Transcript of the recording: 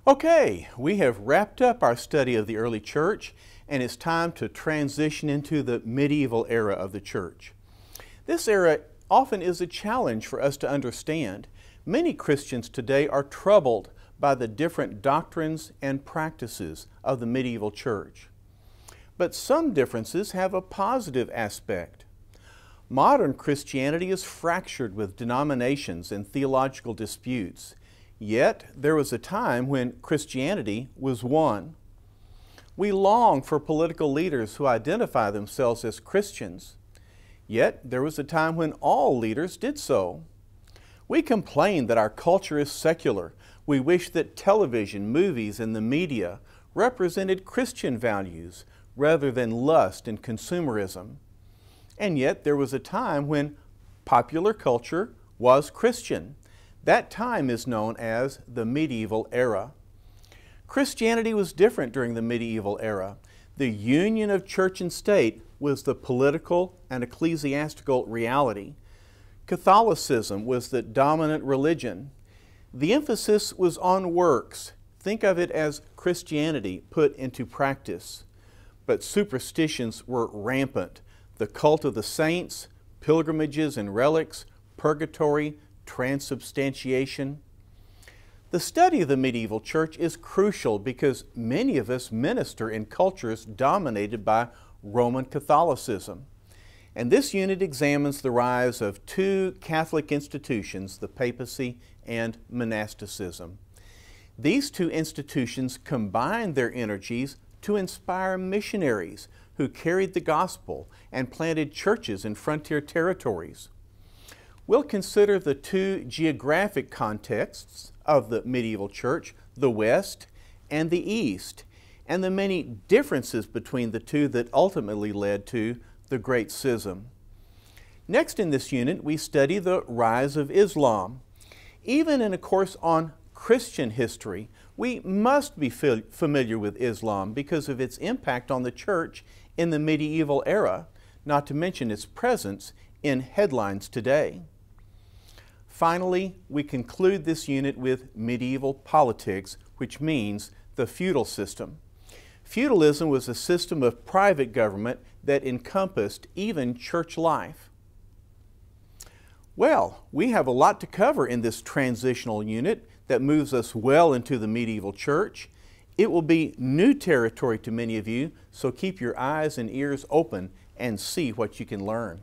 Okay, we have wrapped up our study of the early church, and it's time to transition into the medieval era of the church. This era often is a challenge for us to understand. Many Christians today are troubled by the different doctrines and practices of the medieval church. But some differences have a positive aspect. Modern Christianity is fractured with denominations and theological disputes. Yet, there was a time when Christianity was one. We long for political leaders who identify themselves as Christians. Yet, there was a time when all leaders did so. We complain that our culture is secular. We wish that television, movies, and the media represented Christian values rather than lust and consumerism. And yet, there was a time when popular culture was Christian. That time is known as the medieval era. Christianity was different during the medieval era. The union of church and state was the political and ecclesiastical reality. Catholicism was the dominant religion. The emphasis was on works. Think of it as Christianity put into practice. But superstitions were rampant. The cult of the saints, pilgrimages and relics, purgatory, transubstantiation. The study of the medieval church is crucial because many of us minister in cultures dominated by Roman Catholicism. And this unit examines the rise of two Catholic institutions, the papacy and monasticism. These two institutions combined their energies to inspire missionaries who carried the gospel and planted churches in frontier territories. We'll consider the two geographic contexts of the medieval church, the West and the East, and the many differences between the two that ultimately led to the Great Schism. Next in this unit, we study the rise of Islam. Even in a course on Christian history, we must be familiar with Islam because of its impact on the church in the medieval era, not to mention its presence in headlines today. Finally, we conclude this unit with medieval politics, which means the feudal system. Feudalism was a system of private government that encompassed even church life. Well, we have a lot to cover in this transitional unit that moves us well into the medieval church. It will be new territory to many of you, so keep your eyes and ears open and see what you can learn.